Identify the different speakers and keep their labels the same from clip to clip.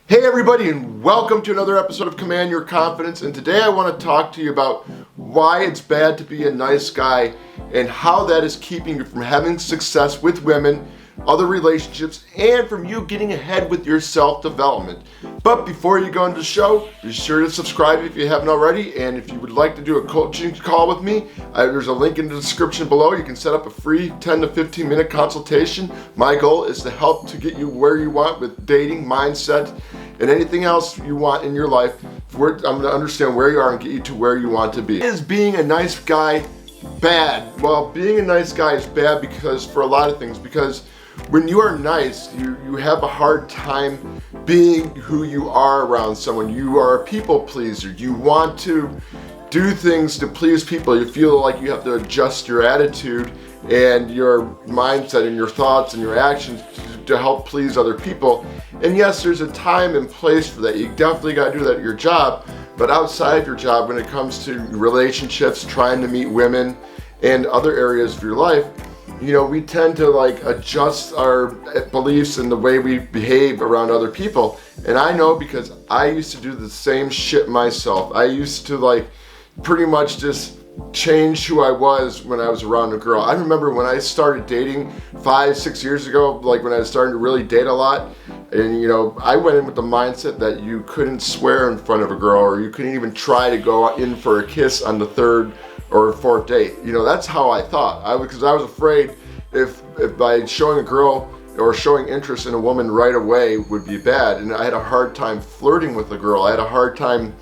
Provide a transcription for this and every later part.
Speaker 1: Hey everybody, and welcome to another episode of Command Your Confidence. And today I want to talk to you about why it's bad to be a nice guy and how that is keeping you from having success with women, other relationships, and from you getting ahead with your self-development. But before you go into the show, be sure to subscribe if you haven't already. And if you would like to do a coaching call with me, there's a link in the description below. You can set up a free 10 to 15 minute consultation. My goal is to help to get you where you want with dating, mindset, and anything else you want in your life. I'm going to understand where you are and get you to where you want to be. Is being a nice guy bad? Well, being a nice guy is bad because for a lot of things. Because when you are nice, you have a hard time being who you are around someone. You are a people pleaser. You want to do things to please people. You feel like you have to adjust your attitude and your mindset and your thoughts and your actions to help please other people. And yes, there's a time and place for that. You definitely got to do that at your job. But outside of your job, when it comes to relationships, trying to meet women and other areas of your life, we tend to adjust our beliefs and the way we behave around other people. And I know because I used to do the same shit myself. I used to pretty much just change who I was when I was around a girl. I remember when I started dating 5-6 years ago, when I was starting to really date a lot, and I went in with the mindset that you couldn't swear in front of a girl, or you couldn't even try to go in for a kiss on the third or fourth date. That's how I thought. Because I was afraid if by showing a girl or showing interest in a woman right away would be bad. And I had a hard time flirting with a girl. I had a hard time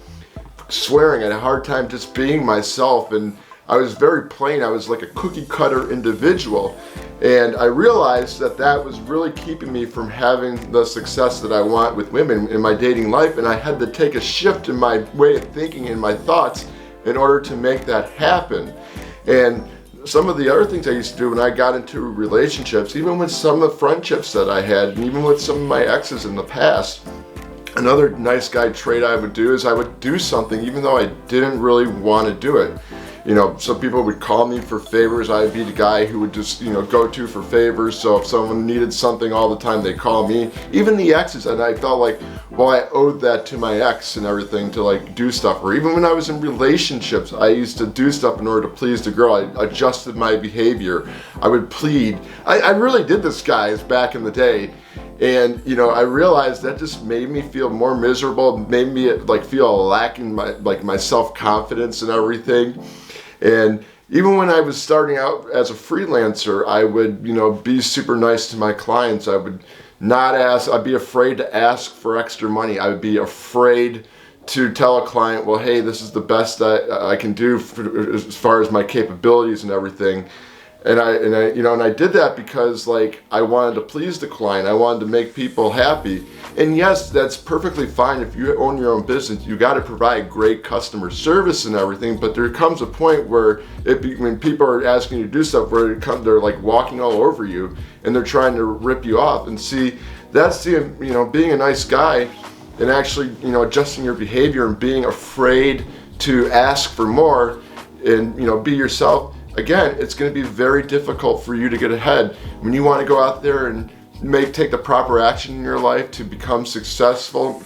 Speaker 1: swearing. I had a hard time just being myself. And I was very plain. I was like a cookie cutter individual. And I realized that was really keeping me from having the success that I want with women in my dating life. And I had to take a shift in my way of thinking and my thoughts in order to make that happen. And some of the other things I used to do when I got into relationships, even with some of the friendships that I had, and even with some of my exes in the past, another nice guy trait I would do is I would do something even though I didn't really want to do it. Some people would call me for favors. I'd be the guy who would just, go to for favors. So if someone needed something all the time, they'd call me. Even the exes, and I felt I owed that to my ex and everything to do stuff. Or even when I was in relationships, I used to do stuff in order to please the girl. I adjusted my behavior. I would plead. I really did this, guys, back in the day. And I realized that just made me feel more miserable, made me feel lacking my self-confidence and everything. And even when I was starting out as a freelancer, I would be super nice to my clients. I would not ask. I'd be afraid to ask for extra money. I would be afraid to tell a client, well, hey, this is the best I can do as far as my capabilities and everything. And I did that because I wanted to please the client. I wanted to make people happy. And yes, that's perfectly fine. If you own your own business, you got to provide great customer service and everything. But there comes a point where when people are asking you to do stuff, where they're walking all over you and they're trying to rip you off. And see, that's being a nice guy and actually adjusting your behavior and being afraid to ask for more and be yourself. Again, it's going to be very difficult for you to get ahead when you want to go out there and take the proper action in your life to become successful.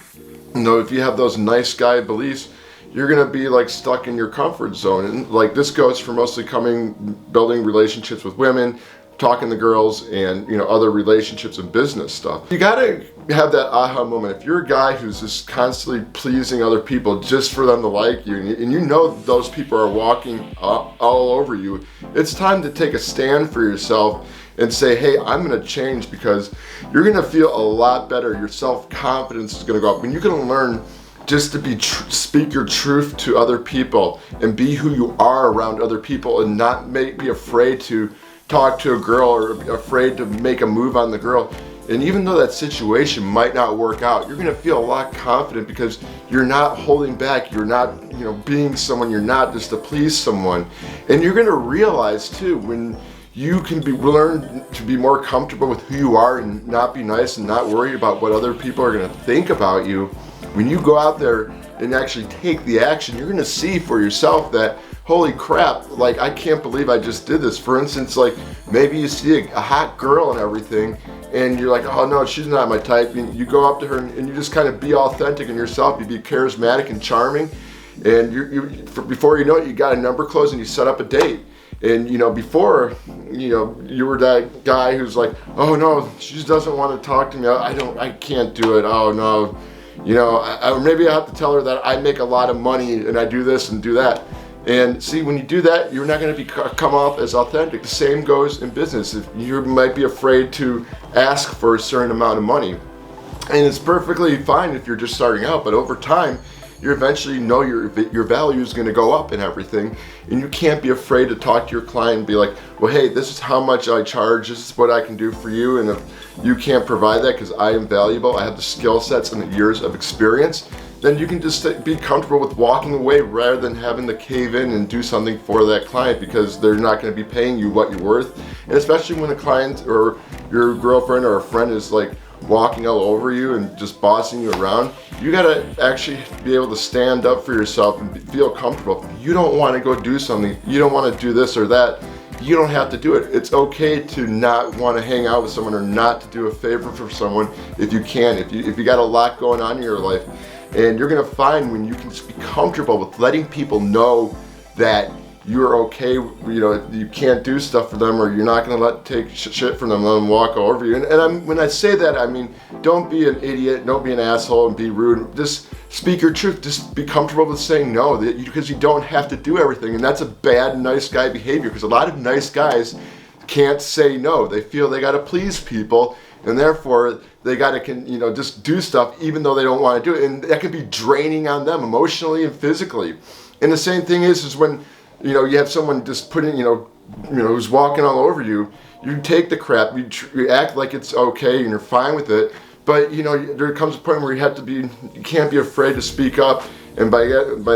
Speaker 1: If you have those nice guy beliefs, you're going to be stuck in your comfort zone. And this goes for mostly building relationships with women, talking to girls, and other relationships and business stuff. You got to have that aha moment. If you're a guy who's just constantly pleasing other people just for them to like you, and those people are walking all over you, it's time to take a stand for yourself and say, hey, I'm going to change, because you're going to feel a lot better. Your self-confidence is going to go up when you can learn just to speak your truth to other people and be who you are around other people, and not be afraid to talk to a girl or afraid to make a move on the girl. And even though that situation might not work out, you're going to feel a lot confident because you're not holding back. You're not, being someone. You're not just to please someone. And you're going to realize too, when you can learn to be more comfortable with who you are and not be nice and not worry about what other people are going to think about you. When you go out there and actually take the action, you're going to see for yourself that, holy crap, like I can't believe I just did this. For instance, like maybe you see a hot girl and everything, and you're like, oh no, she's not my type. And you go up to her and you just kind of be authentic in yourself. You be charismatic and charming, and before you know it, you got a number closed and you set up a date. And before, you were that guy who's like, oh no, she just doesn't want to talk to me. I can't do it. Oh no, maybe I have to tell her that I make a lot of money and I do this and do that. And see, when you do that, you're not going to come off as authentic. The same goes in business. If you might be afraid to ask for a certain amount of money, and it's perfectly fine if you're just starting out, but over time, you eventually know your value is going to go up and everything, and you can't be afraid to talk to your client and be like, well, hey, this is how much I charge, this is what I can do for you, and if you can't provide that because I am valuable, I have the skill sets and the years of experience, then you can just be comfortable with walking away rather than having to cave in and do something for that client, because they're not going to be paying you what you're worth. And especially when a client or your girlfriend or a friend is like walking all over you and just bossing you around, you gotta actually be able to stand up for yourself and feel comfortable. If you don't want to go do something, you don't want to do this or that, you don't have to do it. It's okay to not want to hang out with someone or not to do a favor for someone if you can. If you got a lot going on in your life, and you're gonna find when you can just be comfortable with letting people know that you're okay, you can't do stuff for them, or you're not gonna take shit from them, let them walk over you. And when I say that, I mean, don't be an idiot, don't be an asshole and be rude. Just speak your truth. Just be comfortable with saying no, because you don't have to do everything. And that's a bad nice guy behavior, because a lot of nice guys can't say no. They feel they gotta please people, and therefore they gotta just do stuff even though they don't want to do it, and that can be draining on them emotionally and physically. And the same thing is when you have someone just putting, who's walking all over you. You take the crap, you act like it's okay and you're fine with it, but there comes a point where you can't be afraid to speak up. And by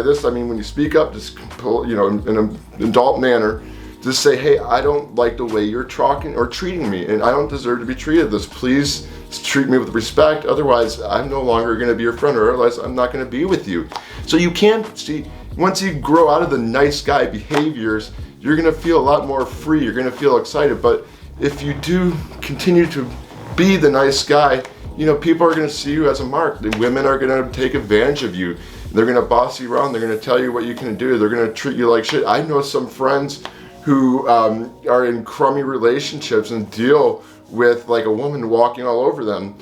Speaker 1: this I mean, when you speak up, just in an adult manner, just say, hey, I don't like the way you're talking or treating me, and I don't deserve to be treated this. Please treat me with respect, otherwise I'm no longer going to be your friend, or otherwise I'm not going to be with you. So you can't see, once you grow out of the nice guy behaviors, you're going to feel a lot more free, you're going to feel excited. But if you do continue to be the nice guy, people are going to see you as a mark. The women are going to take advantage of you. They're going to boss you around, they're going to tell you what you can do, they're going to treat you like shit. I know some friends who are in crummy relationships and deal with like a woman walking all over them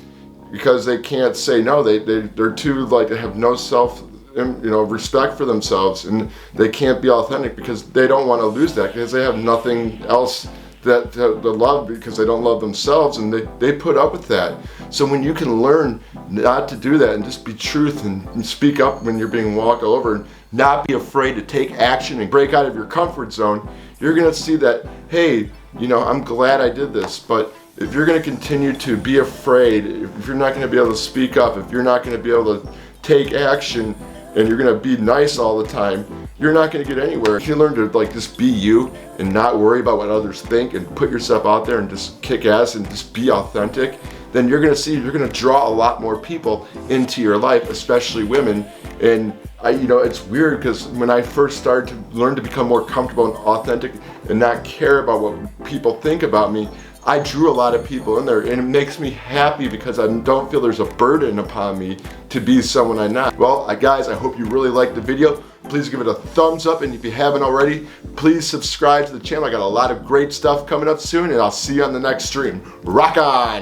Speaker 1: because they can't say no. They're too, like, they have no self respect for themselves, and they can't be authentic because they don't want to lose that, because they have nothing else that to love, because they don't love themselves, and they put up with that. So when you can learn not to do that and just be truth and speak up when you're being walked all over, and not be afraid to take action and break out of your comfort zone, you're gonna see that, hey, I'm glad I did this. But if you're gonna continue to be afraid, if you're not gonna be able to speak up, if you're not gonna be able to take action, and you're gonna be nice all the time, you're not gonna get anywhere. If you learn to just be you and not worry about what others think, and put yourself out there and just kick ass and just be authentic, then you're gonna draw a lot more people into your life, especially women. And it's weird, because when I first started to learn to become more comfortable and authentic and not care about what people think about me, I drew a lot of people in there, and it makes me happy because I don't feel there's a burden upon me to be someone I'm not. Well, guys, I hope you really liked the video. Please give it a thumbs up, and if you haven't already, please subscribe to the channel. I got a lot of great stuff coming up soon, and I'll see you on the next stream. Rock on!